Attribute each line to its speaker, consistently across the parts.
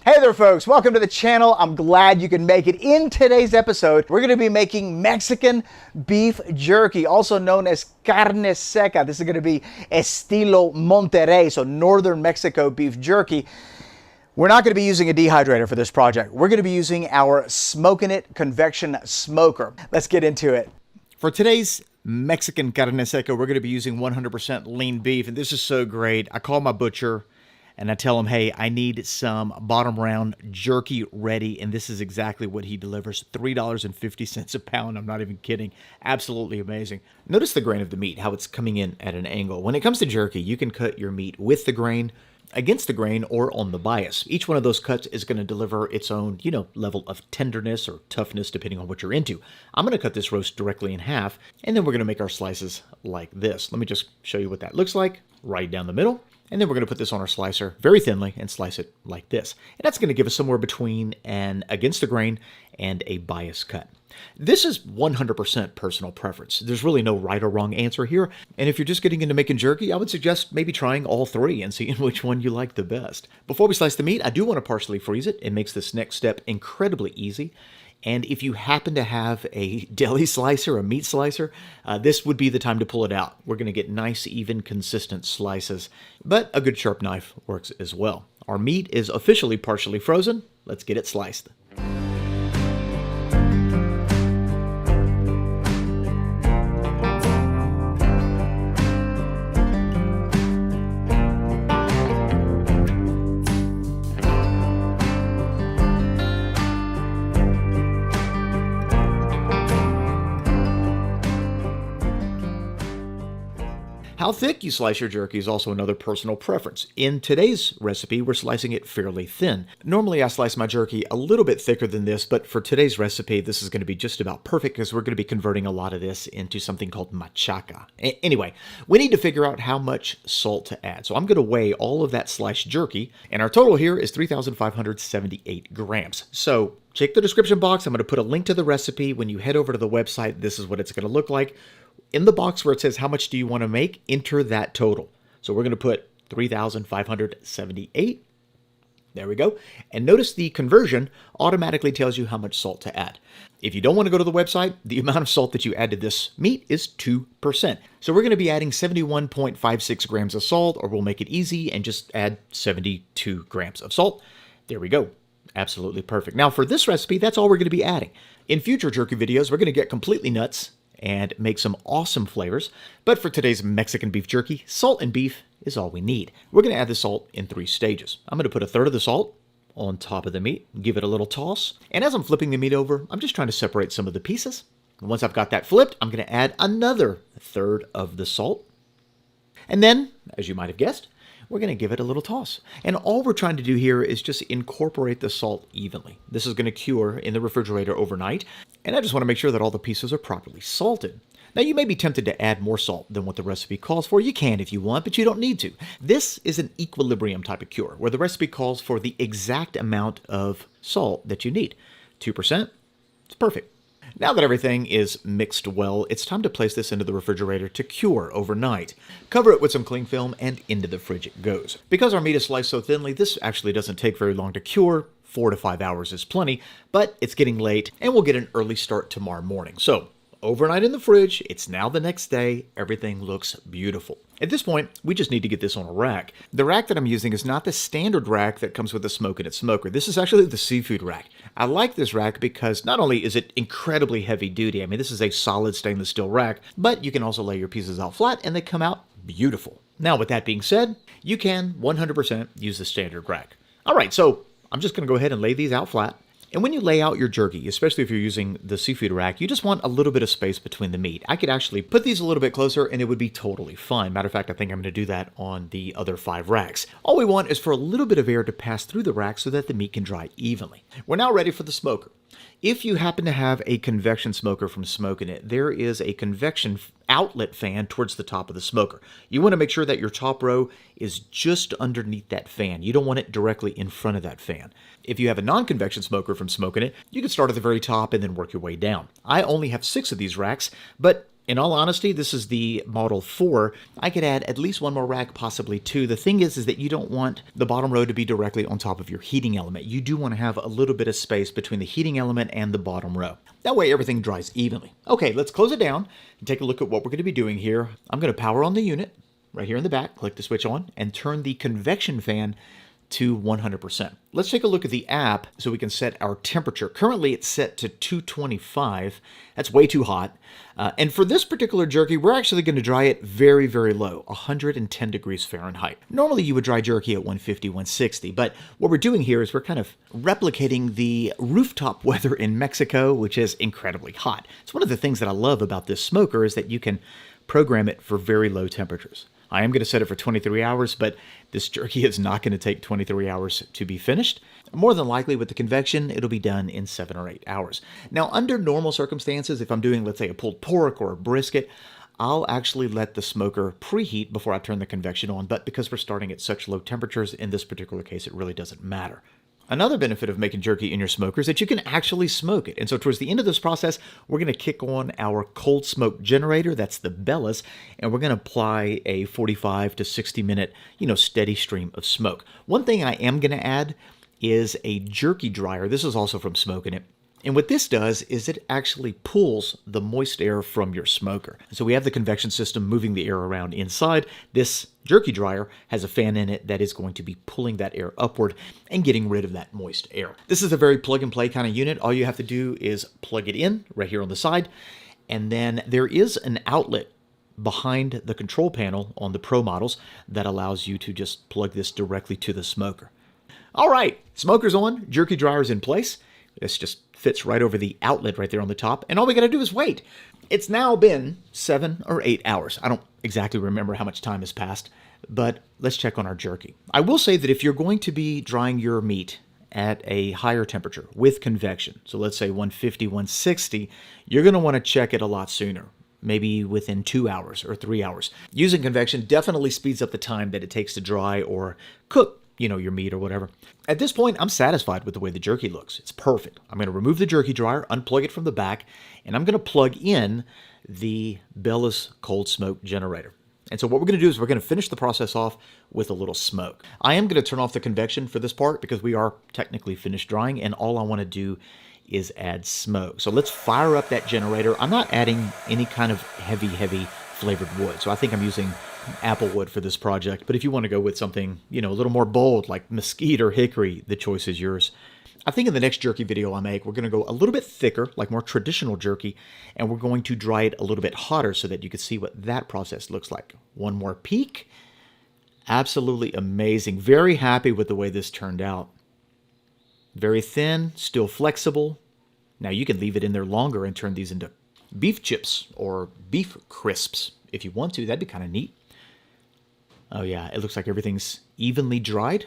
Speaker 1: Hey there folks, welcome to the channel. I'm glad you can make it. In today's episode, we're gonna be making Mexican beef jerky, also known as Carne Seca. This is gonna be estilo Monterrey, so northern Mexico beef jerky. We're not gonna be using a dehydrator for this project. We're gonna be using our Smokin-It convection smoker. Let's get into it. For today's Mexican Carne Seca, we're gonna be using 100% lean beef, and this is so great. I call my butcher and I tell him, hey, I need some bottom round jerky ready. And this is exactly what he delivers. $3.50 a pound. I'm not even kidding. Absolutely amazing. Notice the grain of the meat, how it's coming in at an angle. When it comes to jerky, you can cut your meat with the grain, against the grain, or on the bias. Each one of those cuts is going to deliver its own, level of tenderness or toughness, depending on what you're into. I'm going to cut this roast directly in half, and then we're going to make our slices like this. Let me just show you what that looks like. Right down the middle. And then we're going to put this on our slicer very thinly and slice it like this. And that's going to give us somewhere between an against the grain and a bias cut. This is 100% personal preference. There's really no right or wrong answer here. And if you're just getting into making jerky, I would suggest maybe trying all three and seeing which one you like the best. Before we slice the meat, I do want to partially freeze it. It makes this next step incredibly easy. And if you happen to have a deli slicer, a meat slicer, this would be the time to pull it out. We're going to get nice, even, consistent slices, but a good sharp knife works as well. Our meat is officially partially frozen. Let's get it sliced. How thick you slice your jerky is also another personal preference. In today's recipe, we're slicing it fairly thin. Normally, I slice my jerky a little bit thicker than this, but for today's recipe, this is going to be just about perfect because we're going to be converting a lot of this into something called machaca. Anyway, we need to figure out how much salt to add. So I'm going to weigh all of that sliced jerky, and our total here is 3,578 grams. So check the description box. I'm going to put a link to the recipe. When you head over to the website, this is what it's going to look like. In the box where it says how much do you want to make, enter that total. So we're going to put 3,578. There we go. And notice the conversion automatically tells you how much salt to add. If you don't want to go to the website, the amount of salt that you add to this meat is 2%. So we're going to be adding 71.56 grams of salt, or we'll make it easy and just add 72 grams of salt. There we go. Absolutely perfect. Now for this recipe, that's all we're going to be adding. In future jerky videos, we're going to get completely nuts and make some awesome flavors. But for today's Mexican beef jerky, salt and beef is all we need. We're going to add the salt in 3 stages. I'm going to put a third of the salt on top of the meat, give it a little toss. And as I'm flipping the meat over, I'm just trying to separate some of the pieces. And once I've got that flipped, I'm going to add another third of the salt. And then, as you might have guessed, we're going to give it a little toss. And all we're trying to do here is just incorporate the salt evenly. This is going to cure in the refrigerator overnight. And I just want to make sure that all the pieces are properly salted. Now, you may be tempted to add more salt than what the recipe calls for. You can if you want, but you don't need to. This is an equilibrium type of cure, where the recipe calls for the exact amount of salt that you need. 2%, it's perfect. Now that everything is mixed well, it's time to place this into the refrigerator to cure overnight. Cover it with some cling film and into the fridge it goes. Because our meat is sliced so thinly, this actually doesn't take very long to cure. 4 to 5 hours is plenty, but it's getting late and we'll get an early start tomorrow morning. So overnight in the fridge, it's now the next day, everything looks beautiful. At this point, we just need to get this on a rack. The rack that I'm using is not the standard rack that comes with the Smokin-It smoker. This is actually the seafood rack. I like this rack because not only is it incredibly heavy duty, I mean this is a solid stainless steel rack, but you can also lay your pieces out flat and they come out beautiful. Now with that being said, you can 100% use the standard rack. Alright, so I'm just going to go ahead and lay these out flat. And when you lay out your jerky, especially if you're using the seafood rack, you just want a little bit of space between the meat. I could actually put these a little bit closer and it would be totally fine. Matter of fact, I think I'm going to do that on the other 5 racks. All we want is for a little bit of air to pass through the rack so that the meat can dry evenly. We're now ready for the smoker. If you happen to have a convection smoker from Smokin-It, there is a convection outlet fan towards the top of the smoker. You want to make sure that your top row is just underneath that fan. You don't want it directly in front of that fan. If you have a non-convection smoker from Smokin-It, you can start at the very top and then work your way down. I only have 6 of these racks, but In all honesty, this is the Model 4. I could add at least one more rack, possibly two. The thing is that you don't want the bottom row to be directly on top of your heating element. You do want to have a little bit of space between the heating element and the bottom row. That way everything dries evenly. Okay, let's close it down and take a look at what we're going to be doing here. I'm going to power on the unit right here in the back, click the switch on, and turn the convection fan to 100%. Let's take a look at the app so we can set our temperature. Currently it's set to 225. That's way too hot. And for this particular jerky, we're actually going to dry it very, very low, 110 degrees Fahrenheit. Normally you would dry jerky at 150, 160, but what we're doing here is we're kind of replicating the rooftop weather in Mexico, which is incredibly hot. It's one of the things that I love about this smoker is that you can program it for very low temperatures. I am going to set it for 23 hours, but this jerky is not going to take 23 hours to be finished. More than likely with the convection, it'll be done in 7 or 8 hours. Now, under normal circumstances, if I'm doing, let's say, a pulled pork or a brisket, I'll actually let the smoker preheat before I turn the convection on, but because we're starting at such low temperatures, in this particular case, it really doesn't matter. Another benefit of making jerky in your smoker is that you can actually smoke it. And so towards the end of this process, we're going to kick on our cold smoke generator, that's the bellows, and we're going to apply a 45 to 60 minute, steady stream of smoke. One thing I am going to add is a jerky dryer. This is also from Smokin-It. And what this does is it actually pulls the moist air from your smoker. So we have the convection system moving the air around inside. This jerky dryer has a fan in it that is going to be pulling that air upward and getting rid of that moist air. This is a very plug-and-play kind of unit. All you have to do is plug it in right here on the side, and then there is an outlet behind the control panel on the Pro models that allows you to just plug this directly to the smoker. All right, smoker's on, jerky dryer's in place. This just fits right over the outlet right there on the top. And all we got to do is wait. It's now been 7 or 8 hours. I don't exactly remember how much time has passed, but let's check on our jerky. I will say that if you're going to be drying your meat at a higher temperature with convection, so let's say 150, 160, you're going to want to check it a lot sooner. Maybe within 2 hours or 3 hours. Using convection definitely speeds up the time that it takes to dry or cook your meat or whatever. At this point, I'm satisfied with the way the jerky looks. It's perfect. I'm going to remove the jerky dryer, unplug it from the back, and I'm going to plug in the Bella's cold smoke generator. And so what we're going to do is we're going to finish the process off with a little smoke. I am going to turn off the convection for this part because we are technically finished drying, and all I want to do is add smoke. So let's fire up that generator. I'm not adding any kind of heavy flavored wood. So I think I'm using apple wood for this project, but if you want to go with something, a little more bold like mesquite or hickory, the choice is yours. I think in the next jerky video I make, we're going to go a little bit thicker, like more traditional jerky, and we're going to dry it a little bit hotter so that you can see what that process looks like. One more peek. Absolutely amazing. Very happy with the way this turned out. Very thin, still flexible. Now you can leave it in there longer and turn these into beef chips or beef crisps if you want to. That'd be kind of neat. Oh yeah, it looks like everything's evenly dried.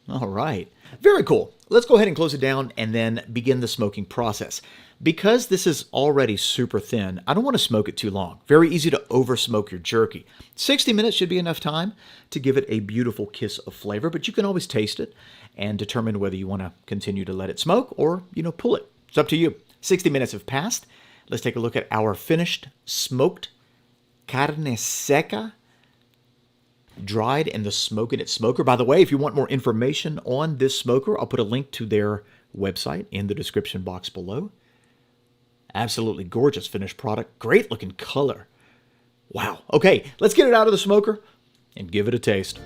Speaker 1: All right, very cool. Let's go ahead and close it down and then begin the smoking process. Because this is already super thin, I don't want to smoke it too long. Very easy to over smoke your jerky. 60 minutes should be enough time to give it a beautiful kiss of flavor, but you can always taste it and determine whether you want to continue to let it smoke or, pull it. It's up to you. 60 minutes have passed. Let's take a look at our finished smoked carne seca, dried in the Smokin-It smoker. By the way, if you want more information on this smoker, I'll put a link to their website in the description box below. Absolutely gorgeous finished product. Great looking color. Wow. Okay, let's get it out of the smoker and give it a taste.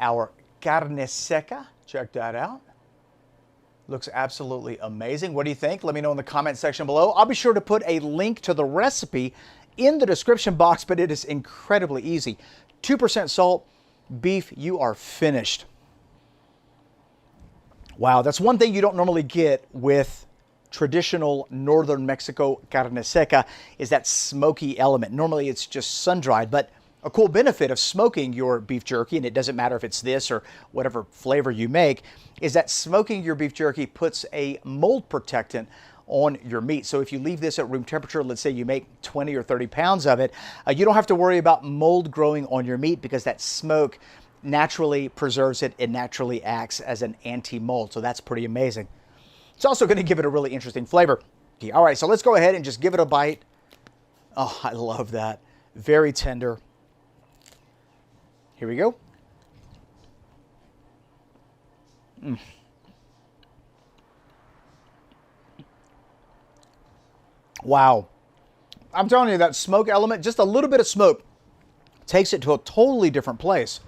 Speaker 1: Our carne seca, check that out. Looks absolutely amazing. What do you think? Let me know in the comment section below. I'll be sure to put a link to the recipe in the description box, but it is incredibly easy. 2% salt, beef, you are finished. Wow, that's one thing you don't normally get with
Speaker 2: traditional northern Mexico carne seca is that smoky element. Normally it's just sun-dried, but a cool benefit of smoking your beef jerky, and it doesn't matter if it's this or whatever flavor you make, is that smoking your beef jerky puts a mold protectant on your meat. So if you leave this at room temperature, let's say you make 20 or 30 pounds of it, you don't have to worry about mold growing on your meat because that smoke naturally preserves it and naturally acts as an anti-mold. So that's pretty amazing. It's also going to give it a really interesting flavor. All right, so let's go ahead and just give it a bite. Oh, I love that. Very tender. Here we go. Wow. I'm telling you, that smoke element, just a little bit of smoke, takes it to a totally different place.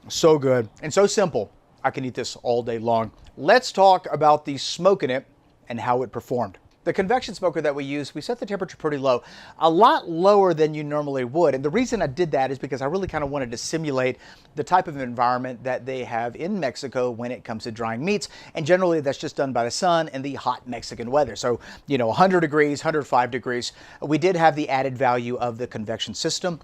Speaker 2: So good and so simple. I can eat this all day long. Let's talk about the Smokin-It and how it performed. The convection smoker that we use, we set the temperature pretty low, a lot lower than you normally would. And the reason I did that is because I really kind of wanted to simulate the type of environment that they have in Mexico when it comes to drying meats. And generally that's just done by the sun and the hot Mexican weather. So, 100 degrees, 105 degrees. We did have the added value of the convection system,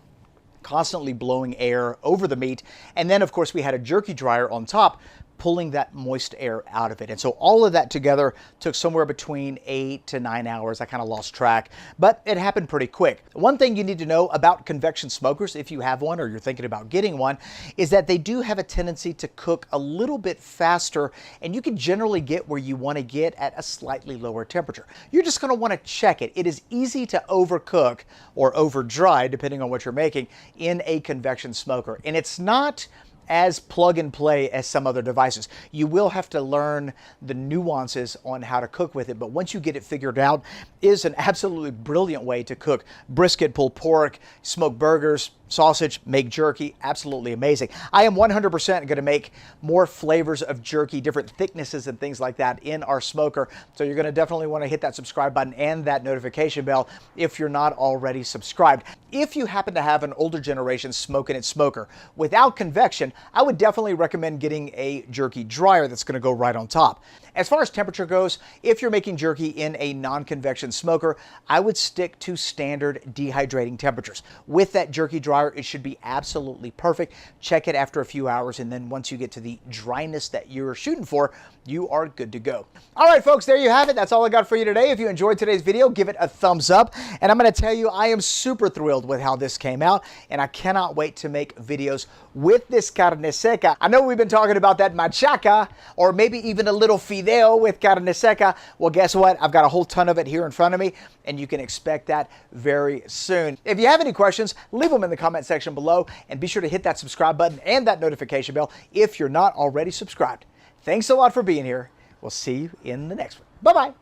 Speaker 2: constantly blowing air over the meat. And then of course we had a jerky dryer on top, pulling that moist air out of it. And so all of that together took somewhere between 8 to 9 hours. I kind of lost track, but it happened pretty quick. One thing you need to know about convection smokers, if you have one or you're thinking about getting one, is that they do have a tendency to cook a little bit faster, and you can generally get where you want to get at a slightly lower temperature. You're just going to want to check it. It is easy to overcook or over dry, depending on what you're making, in a convection smoker. And it's not as plug and play as some other devices. You will have to learn the nuances on how to cook with it, but once you get it figured out, it is an absolutely brilliant way to cook brisket, pulled pork, smoke burgers, sausage, make jerky. Absolutely amazing. I am 100% going to make more flavors of jerky, different thicknesses and things like that in our smoker. So you're going to definitely want to hit that subscribe button and that notification bell if you're not already subscribed. If you happen to have an older generation Smokin-It smoker without convection, I would definitely recommend getting a jerky dryer that's going to go right on top. As far as temperature goes, if you're making jerky in a non-convection smoker, I would stick to standard dehydrating temperatures. With that jerky dryer, it should be absolutely perfect. Check it after a few hours, and then once you get to the dryness that you're shooting for, you are good to go. All right, folks, there you have it. That's all I got for you today. If you enjoyed today's video, give it a thumbs up. And I'm going to tell you, I am super thrilled with how this came out, and I cannot wait to make videos with this carne seca. I know we've been talking about that machaca, or maybe even a little fideo with carne seca. Well, guess what? I've got a whole ton of it here in front of me, and you can expect that very soon. If you have any questions, leave them in the comment section below, and be sure to hit that subscribe button and that notification bell if you're not already subscribed. Thanks a lot for being here. We'll see you in the next one. Bye-bye.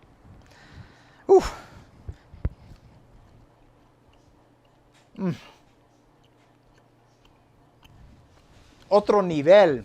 Speaker 2: Otro nivel.